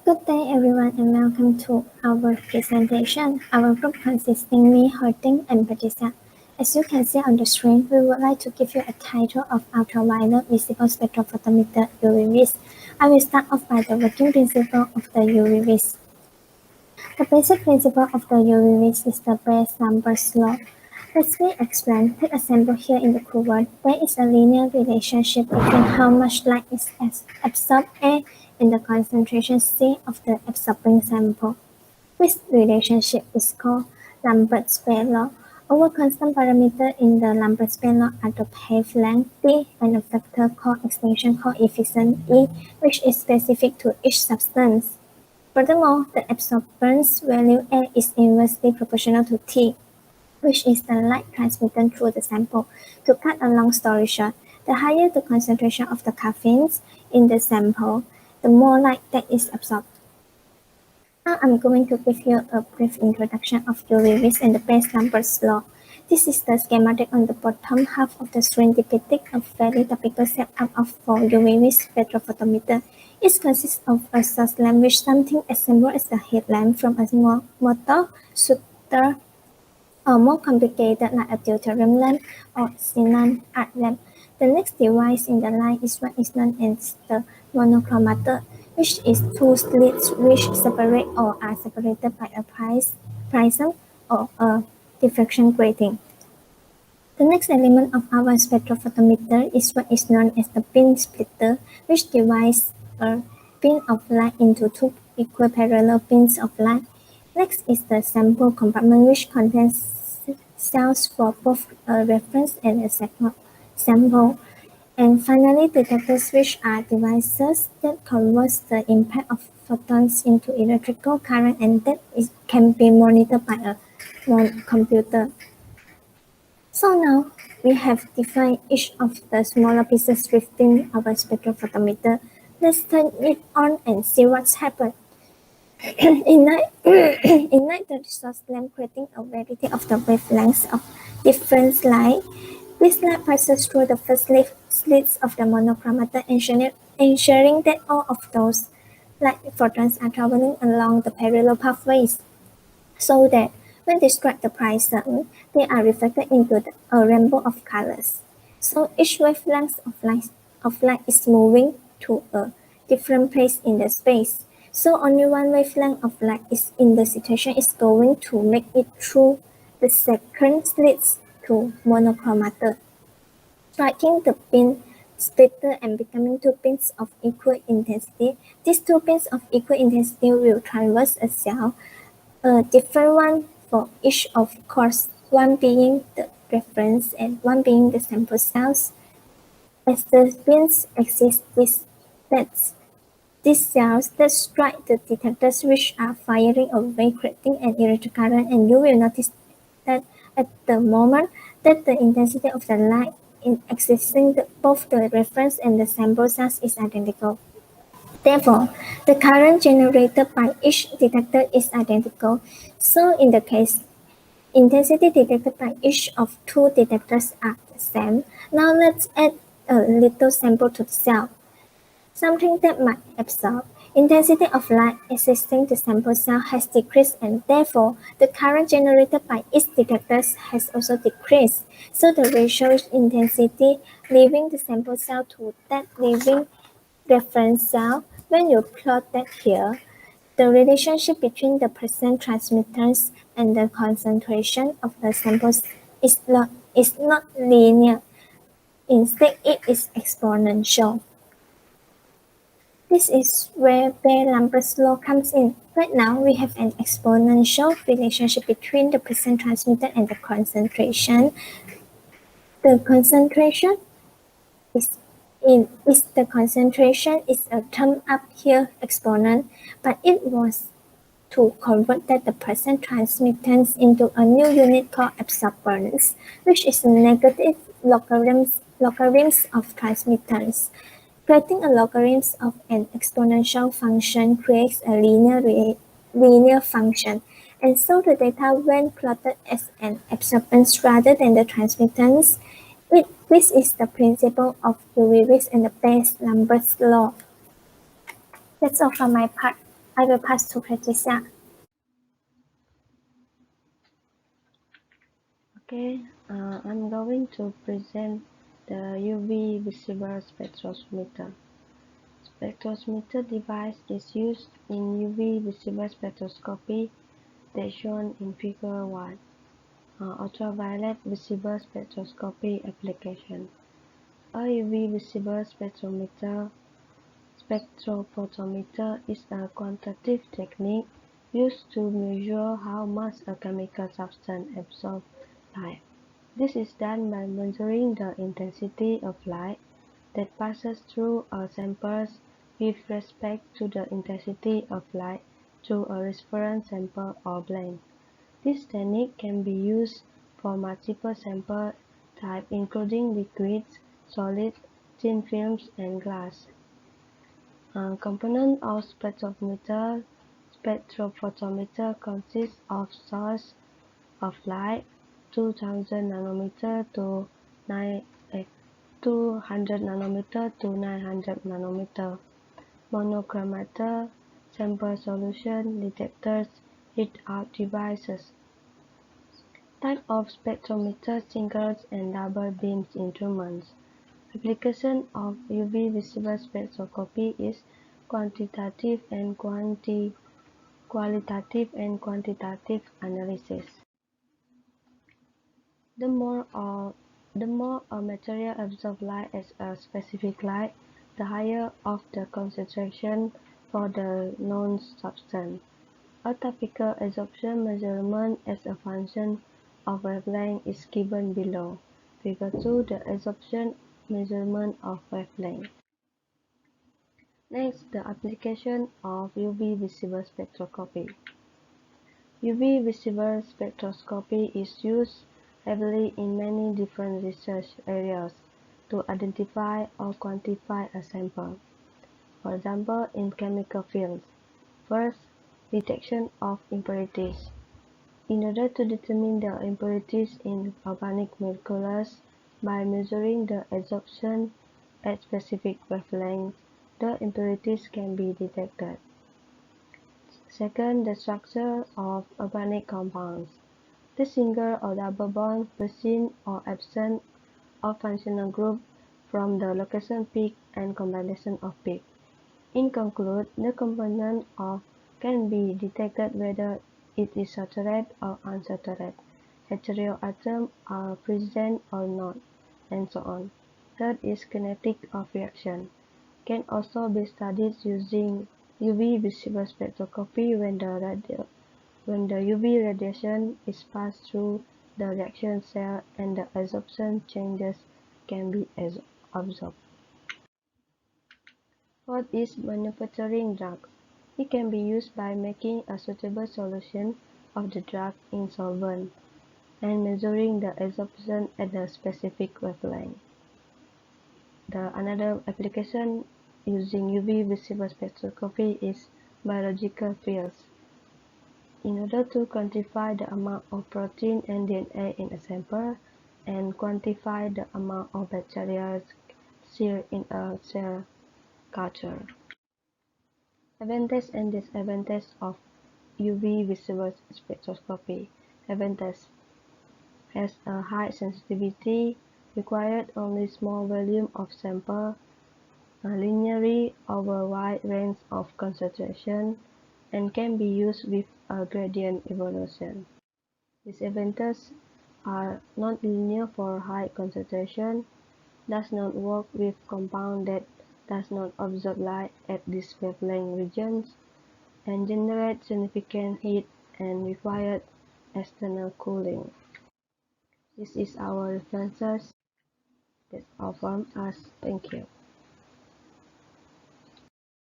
Good day everyone and welcome to our presentation. Our group consisting me, Teng and Patricia. As you can see on the screen, we would like to give you a title of ultraviolet visible spectrophotometer UV-Vis. I will start off by the working principle of the UV-Vis. The basic principle of the UV-Vis is the base numbers law. Let's me explain. Take a sample here in the cover. There is a linear relationship between how much light is absorbed A and the concentration C of the absorbing sample. This relationship is called Lambert space law. Our constant parameter in the Lambert space law are the wavelength D and a factor called extinction coefficient E, which is specific to each substance. Furthermore, the absorbance value A is inversely proportional to T, which is the light transmitted through the sample. To cut a long story short, the higher the concentration of the caffeines in the sample, the more light that is absorbed. Now I'm going to give you a brief introduction of UV-Vis and the base numbers law. This is the schematic on the bottom half of the screen depicting a very typical setup of for UV-Vis spectrophotometer. It consists of a source lamp which something assembled as a headlamp from a small motor, shooter, or more complicated like a deuterium lamp or xenon arc lamp. The next device in the line is what is known as the monochromator, which is two slits which separate or are separated by a prism or a diffraction grating. The next element of our spectrophotometer is what is known as the beam splitter, which divides a beam of light into two equal parallel beams of light. Next is the sample compartment, which contains cells for both a reference and a sample. And finally, detectors, which are devices that convert the impact of photons into electrical current and that can be monitored by a computer. So now we have defined each of the smaller pieces within our spectrophotometer. Let's turn it on and see what's happened. Ignite the source lamp, creating a variety of the wavelengths of different light. This light passes through the first slits of the monochromator, ensuring that all of those light photons are traveling along the parallel pathways, so that when they strike the prism, they are reflected into a rainbow of colors. So each wavelength of light is moving to a different place in the space. So only one wavelength of light is in the situation is going to make it through the second slits to monochromator, striking the beam splitter and becoming two beams of equal intensity. These two beams of equal intensity will traverse a cell, a different one for each of course, one being the reference and one being the sample cells. As the beams exist, these cells that strike the detectors which are firing away, creating an electric current, and you will notice that at the moment that the intensity of the light in existing both the reference and the sample cells is identical. Therefore, the current generated by each detector is identical. So in the case, intensity detected by each of two detectors are the same. Now let's add a little sample to the cell, something that might absorb. Intensity of light existing the sample cell has decreased, and therefore the current generated by its detectors has also decreased. So the ratio intensity leaving the sample cell to that leaving reference cell, when you plot that here, the relationship between the percent transmittance and the concentration of the samples is not linear. Instead, it is exponential. This is where Beer-Lambert's law comes in. Right now, we have an exponential relationship between the percent transmitted and the concentration. The concentration is a term up here exponent, but it was to convert that the percent transmittance into a new unit called absorbance, which is a negative logarithms of transmittance. Creating a logarithm of an exponential function creates a linear function, and so the data when plotted as an absorbance rather than the transmittance. This is the principle of UV-Vis and the base numbers law. That's all from my part. I will pass to Patricia. Okay, I'm going to present the UV visible spectrometer. Spectrometer device is used in UV visible spectroscopy that's shown in Figure 1. Ultraviolet visible spectroscopy application. A UV visible spectrophotometer is a quantitative technique used to measure how much a chemical substance absorbs light. This is done by measuring the intensity of light that passes through a sample with respect to the intensity of light through a reference sample or blank. This technique can be used for multiple sample types including liquids, solids, thin films, and glass. Component of spectrophotometer consists of source of light 2000 nanometer to 200 nanometer to 900 nanometer, monochromator, sample solution, detectors, heat-out devices. Type of spectrometer: single and double beam instruments. Application of UV visible spectroscopy is qualitative and quantitative analysis. The more a material absorbs light as a specific light, the higher of the concentration for the known substance. A typical absorption measurement as a function of wavelength is given below. Figure 2, the absorption measurement of wavelength. Next, the application of UV visible spectroscopy. UV visible spectroscopy is used heavily in many different research areas to identify or quantify a sample. For example, in chemical fields. First, detection of impurities. In order to determine the impurities in organic molecules by measuring the absorption at specific wavelengths, the impurities can be detected. Second, the structure of organic compounds. The single or double bond present or absent of functional group from the location peak and combination of peak. In conclude, the component of can be detected whether it is saturated or unsaturated, heteroatoms are present or not, and so on. Third is kinetic of reaction. Can also be studied using UV visible spectroscopy when the UV radiation is passed through the reaction cell and the absorption changes can be observed. Fourth is manufacturing drugs. It can be used by making a suitable solution of the drug in solvent and measuring the absorption at a specific wavelength. Another application using UV visible spectroscopy is biological fields. In order to quantify the amount of protein and DNA in a sample and quantify the amount of bacteria seared in a cell culture. Advantage and disadvantage of UV visible spectroscopy. Advantage: has a high sensitivity, required only small volume of sample, linearly over a wide range of concentration, and can be used with a gradient evolution. Disadvantages are non-linear for high concentration, does not work with compounds that does not absorb light at these wavelength regions, and generate significant heat and require external cooling. This is our references. That's all from us. Thank you.